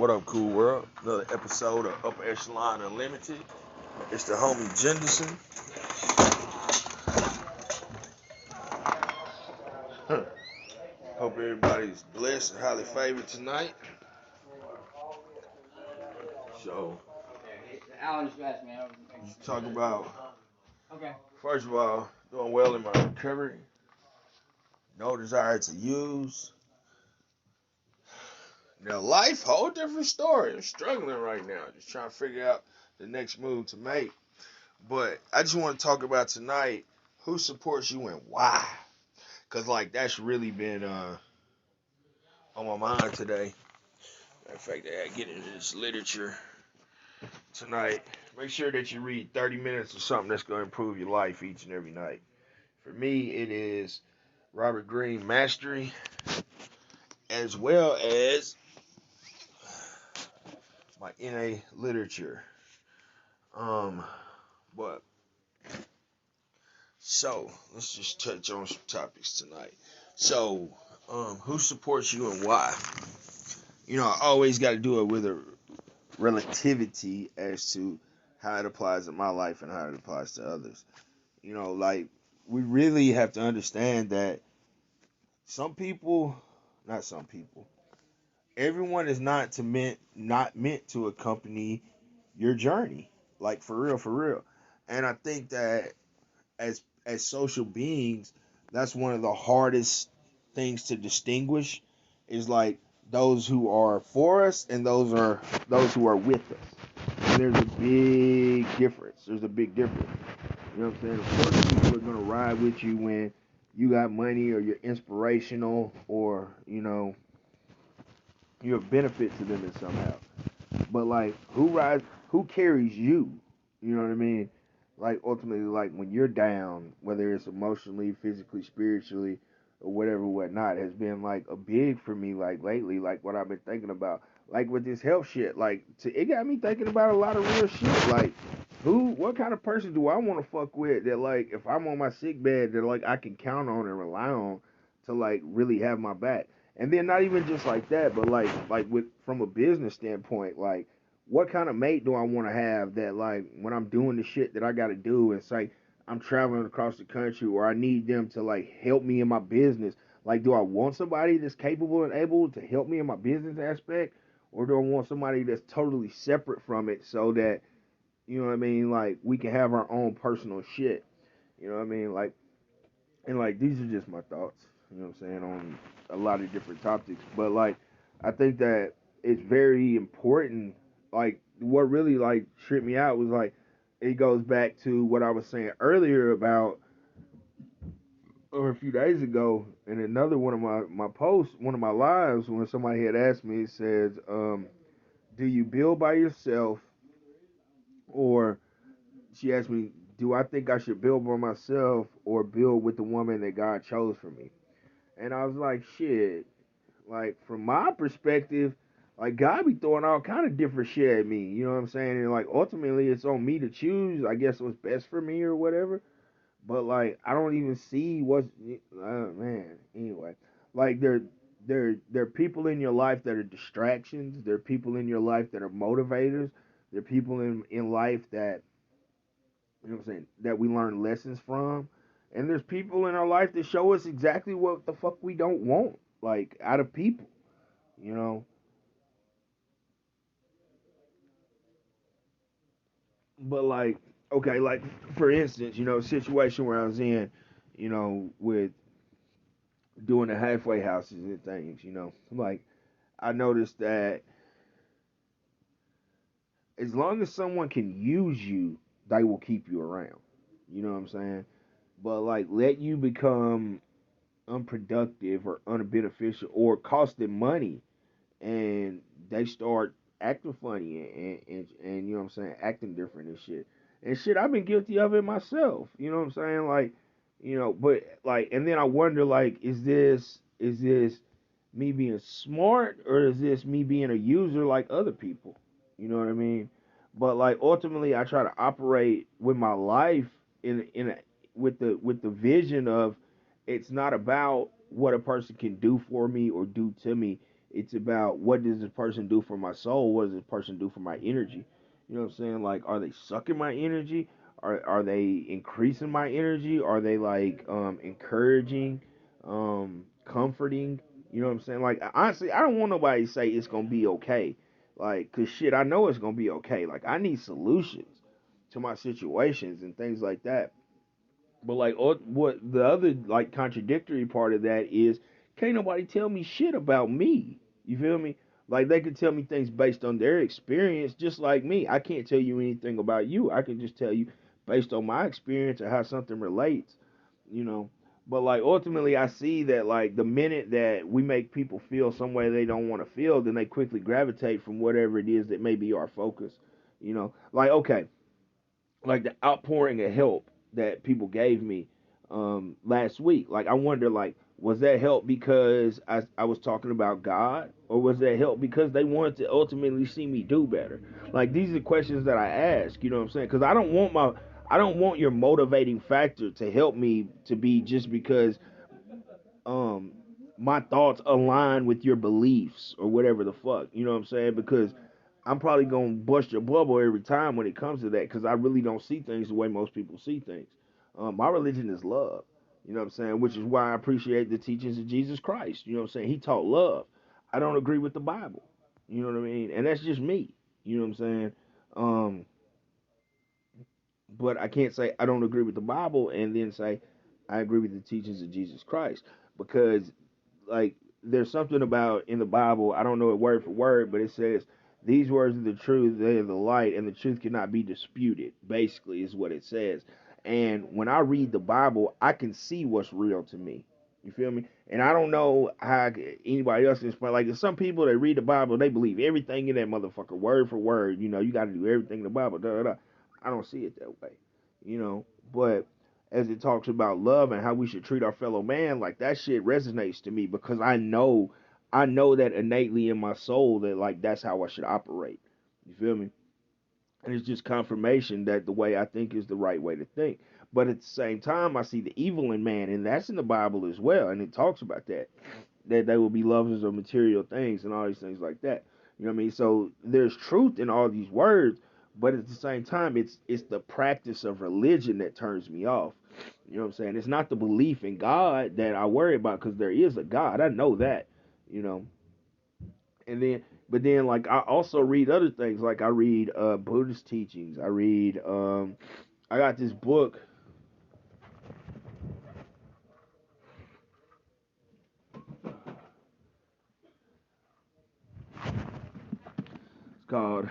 What up, cool world? Another episode of Upper Echelon Unlimited. It's the homie Jenderson. Hope everybody's blessed and highly favored tonight. So, just talk about, first of all, doing well in my recovery. No desire to use. Now, life, whole different story. I'm struggling right now. Just trying to figure out the next move to make. But I just want to talk about tonight who supports you and why. Because, that's really been on my mind today. Matter of fact, I get into this literature tonight. Make sure that you read 30 minutes of something that's going to improve your life each and every night. For me, it is Robert Greene Mastery, as well as my NA literature. But so let's just touch on some topics tonight. So, who supports you and why? I always got to do it with a relativity as to how it applies in my life and how it applies to others. We really have to understand that everyone is not meant to accompany your journey. Like for real. And I think that as social beings, that's one of the hardest things to distinguish is like those who are for us and those who are with us. And there's a big difference. You know what I'm saying? Of course, people are gonna ride with you when you got money or you're inspirational or you're a benefit to them in somehow. But who carries you? You know what I mean? Ultimately, when you're down, whether it's emotionally, physically, spiritually, or whatnot, has been a big for me lately. What I've been thinking about, with this health shit, it got me thinking about a lot of real shit. What kind of person do I want to fuck with that if I'm on my sick bed that I can count on and rely on to really have my back. And then not even just like that, but with from a business standpoint, what kind of mate do I want to have that when I'm doing the shit that I got to do, it's I'm traveling across the country or I need them to help me in my business. Do I want somebody that's capable and able to help me in my business aspect, or do I want somebody that's totally separate from it so that you know what I mean? We can have our own personal shit. You know what I mean? And these are just my thoughts. You know what I'm saying on a lot of different topics, but I think that it's very important. What really tripped me out was it goes back to what I was saying earlier about or a few days ago in another one of my posts, one of my lives, when somebody had asked me, it says, do you build by yourself, or she asked me, do I think I should build by myself or build with the woman that God chose for me? And I was like, shit, from my perspective, God be throwing all kind of different shit at me, you know what I'm saying? And ultimately it's on me to choose, I guess, what's best for me or whatever. But I don't even see what's man. Anyway, there are people in your life that are distractions. There are people in your life that are motivators. There are people in life that you know what I'm saying that we learn lessons from. And there's people in our life that show us exactly what the fuck we don't want, out of people, you know. But okay, for instance, a situation where I was in, with doing the halfway houses and things, I noticed that as long as someone can use you, they will keep you around. You know what I'm saying? But let you become unproductive or unbeneficial or cost them money, and they start acting funny and you know what I'm saying, acting different and shit. And shit, I've been guilty of it myself. You know what I'm saying? But and then I wonder, is this me being smart or is this me being a user like other people? You know what I mean? But ultimately, I try to operate with my life with the vision of it's not about what a person can do for me or do to me. It's about what does this person do for my soul? What does this person do for my energy? You know what I'm saying? Like, are they sucking my energy? Are they increasing my energy? Are they like encouraging, comforting? You know what I'm saying? Like, honestly, I don't want nobody to say it's gonna be okay. Like, cause shit, I know it's gonna be okay. Like, I need solutions to my situations and things like that. But like, what the other like contradictory part of that is, can't nobody tell me shit about me. You feel me? Like they could tell me things based on their experience, just like me. I can't tell you anything about you. I can just tell you based on my experience or how something relates. You know. But like ultimately, I see that like the minute that we make people feel some way they don't want to feel, then they quickly gravitate from whatever it is that may be our focus. You know, like okay, like the outpouring of help that people gave me last week. Like I wonder, like, was that help because I was talking about God, or was that help because they wanted to ultimately see me do better? Like these are questions that I ask. You know what I'm saying? Because I don't want your motivating factor to help me to be just because um my thoughts align with your beliefs or whatever the fuck. You know what I'm saying? Because I'm probably gonna bust your bubble every time when it comes to that because I really don't see things the way most people see things. My religion is love. You know what I'm saying? Which is why I appreciate the teachings of Jesus Christ. You know what I'm saying? He taught love. I don't agree with the Bible. You know what I mean? And that's just me. You know what I'm saying? Um, but I can't say I don't agree with the Bible and then say I agree with the teachings of Jesus Christ because like there's something about in the Bible, I don't know it word for word, but it says these words are the truth, they are the light, and the truth cannot be disputed. Basically, is what it says. And when I read the Bible, I can see what's real to me. You feel me? And I don't know how anybody else can explain. Like, there's some people that read the Bible, they believe everything in that motherfucker, word for word. You know, you got to do everything in the Bible. Da, da, da. I don't see it that way. You know, but as it talks about love and how we should treat our fellow man, like that shit resonates to me because I know that innately in my soul that like that's how I should operate. You feel me? And it's just confirmation that the way I think is the right way to think. But at the same time, I see the evil in man, and that's in the Bible as well, and it talks about that they will be lovers of material things and all these things like that. You know what I mean? So there's truth in all these words, but at the same time, it's the practice of religion that turns me off. You know what I'm saying? It's not the belief in God that I worry about because there is a God. I know that. You know, and then but then like I also read other things. Like I read Buddhist teachings. I read I got this book. It's called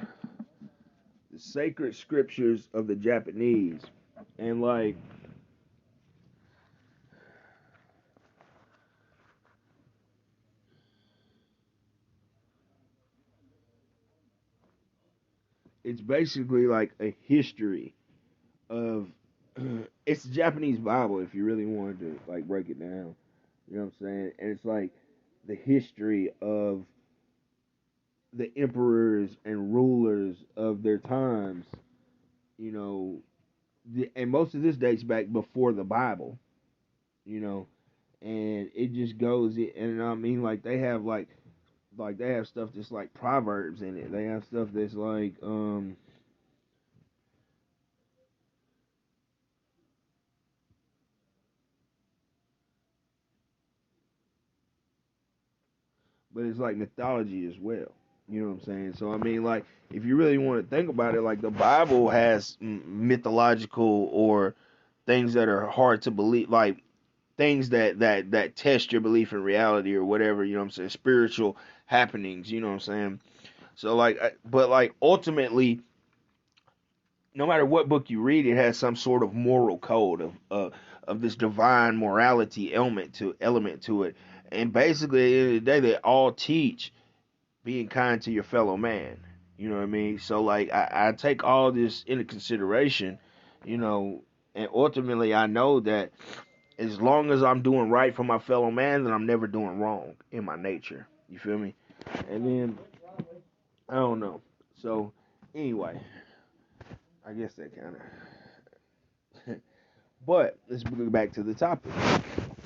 The Sacred Scriptures of the Japanese. And like it's basically like a history of it's the Japanese Bible if you really wanted to like break it down. You know what I'm saying? And it's like the history of the emperors and rulers of their times, you know, and most of this dates back before the Bible, you know, and it just goes, and I mean, like like they have stuff that's like proverbs in it. They have stuff that's like, but it's like mythology as well. You know what I'm saying? So I mean, like, if you really want to think about it, like the Bible has mythological or things that are hard to believe, like things that test your belief in reality or whatever. You know what I'm saying? Spiritual happenings. You know what I'm saying? So like, but like ultimately, no matter what book you read, it has some sort of moral code of this divine morality element to it. And basically, at the end of the day, they all teach being kind to your fellow man. You know what I mean? So like I take all this into consideration, you know, and ultimately I know that as long as I'm doing right for my fellow man, then I'm never doing wrong in my nature. You feel me? And then I don't know. So anyway, I guess that kind of. But let's go back to the topic.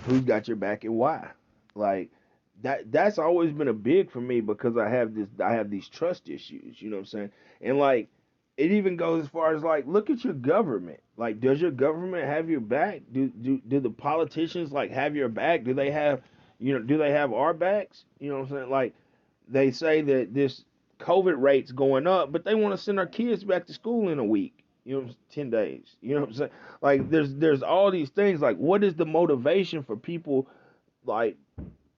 Who's got your back and why? Like that's always been a big for me because I have these trust issues, you know what I'm saying? And like it even goes as far as like look at your government. Like does your government have your back? Do the politicians like have your back? Do they have do they have our backs? You know what I'm saying? Like they say that this COVID rate's going up, but they want to send our kids back to school in a week. 10 days. You know what I'm saying? Like there's all these things like what is the motivation for people like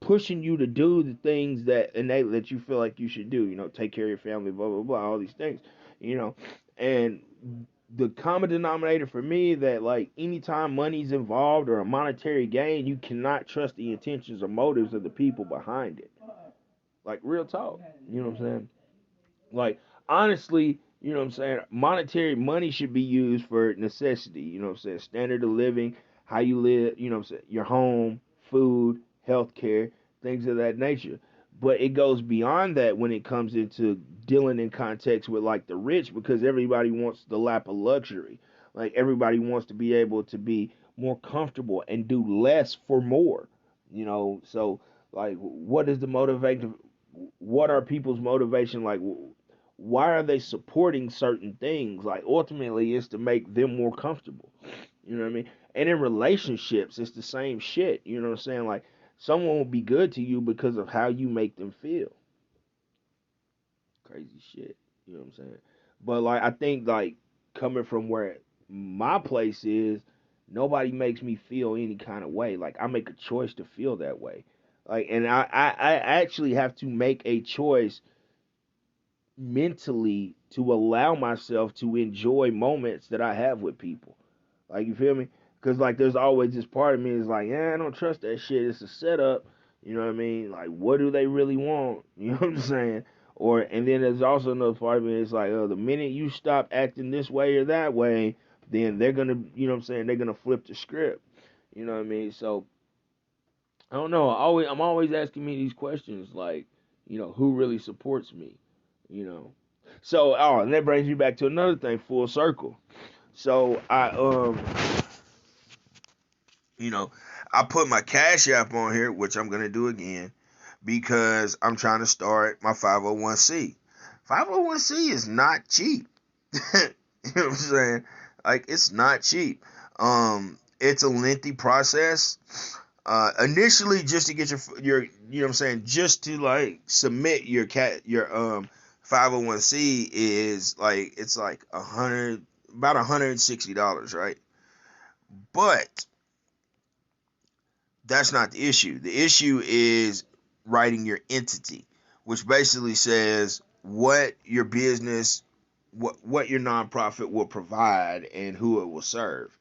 pushing you to do the things that innately that you feel like you should do, take care of your family, blah blah blah, all these things, you know. And the common denominator for me that like anytime money's involved or a monetary gain, you cannot trust the intentions or motives of the people behind it. Like real talk. You know what I'm saying? Like honestly, you know what I'm saying, monetary money should be used for necessity, you know what I'm saying, standard of living, how you live, you know what I'm saying, your home, food, healthcare, things of that nature. But it goes beyond that when it comes into dealing in context with like the rich because everybody wants the lap of luxury. Like everybody wants to be able to be more comfortable and do less for more. So like what is the motivation, what are people's motivation, like why are they supporting certain things? Like ultimately it's to make them more comfortable. You know what I mean? And in relationships it's the same shit. You know what I'm saying? Like someone will be good to you because of how you make them feel. Crazy shit. You know what I'm saying? But like I think like coming from where my place is, nobody makes me feel any kind of way. Like I make a choice to feel that way. Like and I actually have to make a choice mentally to allow myself to enjoy moments that I have with people. Like you feel me? Because like there's always this part of me is like, yeah, I don't trust that shit. It's a setup. You know what I mean? Like, what do they really want? You know what I'm saying? Or and then there's also another part of me. It's like, oh, the minute you stop acting this way or that way, then they're gonna, you know what I'm saying? They're gonna flip the script. You know what I mean? So I don't know. I'm always asking me these questions, like, who really supports me? You know. So, and that brings me back to another thing, full circle. So you know, I put my Cash App on here, which I'm gonna do again because I'm trying to start my 501c. 501c is not cheap. You know what I'm saying? Like it's not cheap. It's a lengthy process. Initially, just to get your you know what I'm saying, just to like submit your 501c is like it's like about $160, right? But that's not the issue. The issue is writing your entity, which basically says what your business, what your nonprofit will provide and who it will serve.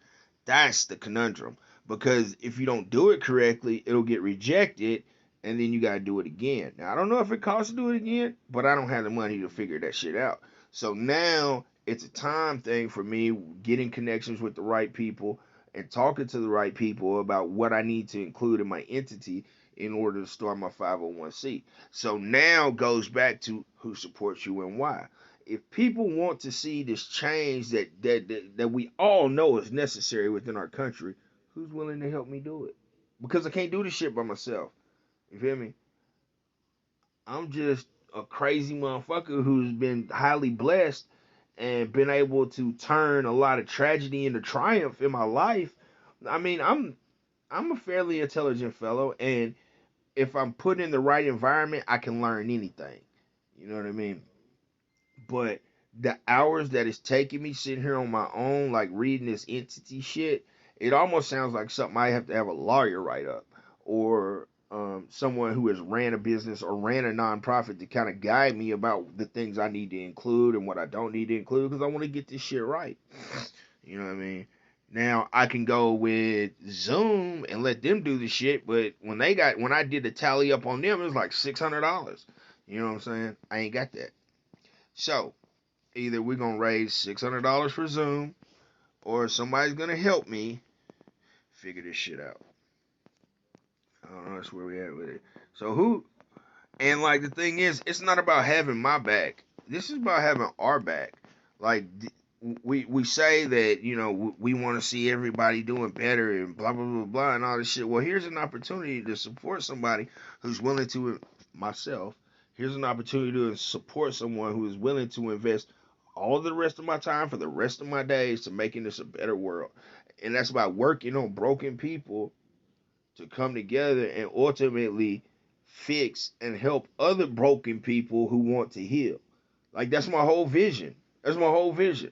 That's the conundrum. Because if you don't do it correctly, it'll get rejected and then you gotta do it again. Now I don't know if it costs to do it again, but I don't have the money to figure that shit out. So now it's a time thing for me getting connections with the right people and talking to the right people about what I need to include in my entity in order to start my 501c. So now goes back to who supports you and why. If people want to see this change that we all know is necessary within our country, who's willing to help me do it? Because I can't do this shit by myself. You feel me? I'm just a crazy motherfucker who's been highly blessed and been able to turn a lot of tragedy into triumph in my life. I mean, I'm a fairly intelligent fellow, and if I'm put in the right environment, I can learn anything. You know what I mean? But the hours that it's taking me sitting here on my own, like reading this entity shit, it almost sounds like something I have to have a lawyer write up, or someone who has ran a business or ran a nonprofit to kind of guide me about the things I need to include and what I don't need to include because I want to get this shit right. You know what I mean? Now I can go with Zoom and let them do the shit, but when I did the tally up on them, it was like $600. You know what I'm saying? I ain't got that. So either we're gonna raise $600 for Zoom, or somebody's gonna help me figure this shit out. I don't know. That's where we at with it. So who? And like the thing is, it's not about having my back. This is about having our back. Like we say that, you know, we want to see everybody doing better and blah blah blah blah and all this shit. Well, here's an opportunity to support somebody who's willing to, myself. Here's an opportunity to support someone who is willing to invest all the rest of my time for the rest of my days to making this a better world. And that's about working on broken people to come together and ultimately fix and help other broken people who want to heal. Like, that's my whole vision. That's my whole vision.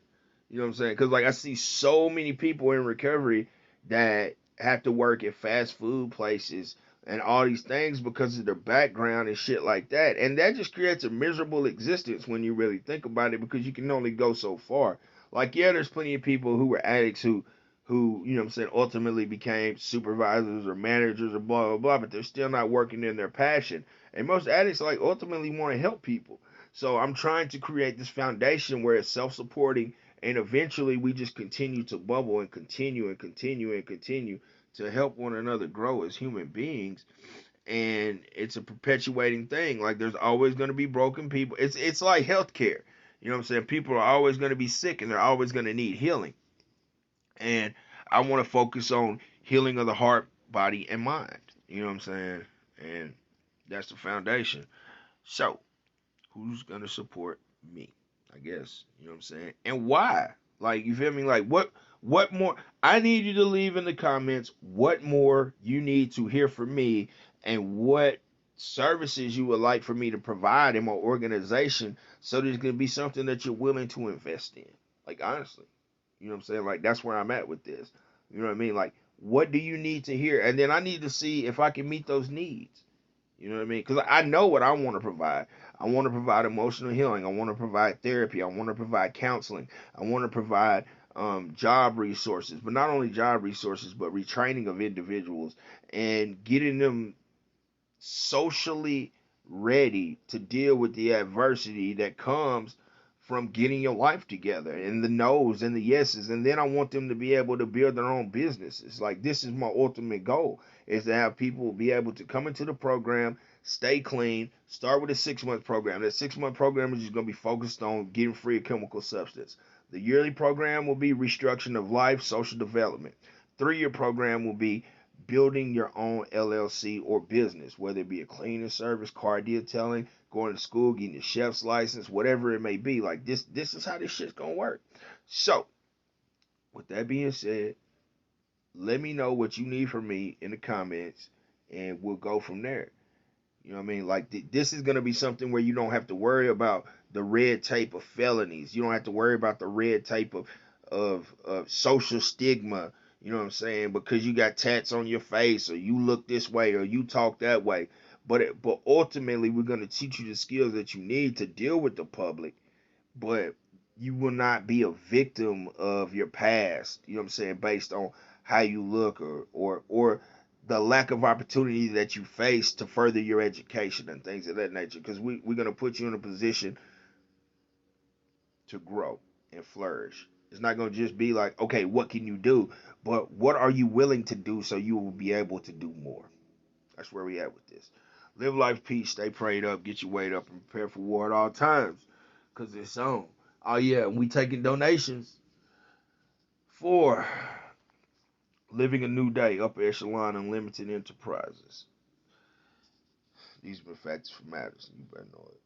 You know what I'm saying? Because, like, I see so many people in recovery that have to work at fast food places and all these things because of their background and shit like that. And that just creates a miserable existence when you really think about it, because you can only go so far. Like, yeah, there's plenty of people who were addicts who, you know what I'm saying, ultimately became supervisors or managers or blah, blah, blah, but they're still not working in their passion. And most addicts, like, ultimately want to help people. So I'm trying to create this foundation where it's self-supporting, and eventually we just continue to bubble and continue and continue and continue to help one another grow as human beings. And it's a perpetuating thing. Like, there's always going to be broken people. It's like healthcare. You know what I'm saying? People are always going to be sick and they're always going to need healing. And I want to focus on healing of the heart, body, and mind. You know what I'm saying? And that's the foundation. So, who's gonna support me? I guess. You know what I'm saying? And why? Like, you feel me? Like, what more? I need you to leave in the comments what more you need to hear from me, and what services you would like for me to provide in my organization, so there's gonna be something that you're willing to invest in. Like, honestly. You know what I'm saying? Like, that's where I'm at with this. You know what I mean? Like, what do you need to hear? And then I need to see if I can meet those needs. You know what I mean? Because I know what I want to provide. I want to provide emotional healing. I want to provide therapy. I want to provide counseling. I want to provide job resources, but not only job resources, but retraining of individuals and getting them socially ready to deal with the adversity that comes from getting your life together, and the no's and the yeses. And then I want them to be able to build their own businesses. Like, this is my ultimate goal, is to have people be able to come into the program, stay clean, start with a 6-month program. That 6-month program is just going to be focused on getting free of chemical substance. The yearly program will be restructuring of life, social development. 3-year program will be building your own LLC or business, whether it be a cleaning service, car detailing, going to school, getting your chef's license, whatever it may be. Like, this is how this shit's gonna work. So, with that being said, let me know what you need from me in the comments, and we'll go from there. You know what I mean? Like, this is gonna be something where you don't have to worry about the red tape of felonies. You don't have to worry about the red tape of social stigma. You know what I'm saying? Because you got tats on your face, or you look this way, or you talk that way. But ultimately, we're gonna teach you the skills that you need to deal with the public. But you will not be a victim of your past. You know what I'm saying? Based on how you look, or the lack of opportunity that you face to further your education and things of that nature. Because we're going to put you in a position to grow and flourish. It's not going to just be like, okay, what can you do? But what are you willing to do so you will be able to do more? That's where we at with this. Live life, peace, stay prayed up, get your weight up, and prepare for war at all times. Because it's on. Oh, yeah, we taking donations for Living a New Day, Upper Echelon Unlimited Enterprises. These are facts for matters. You better know it.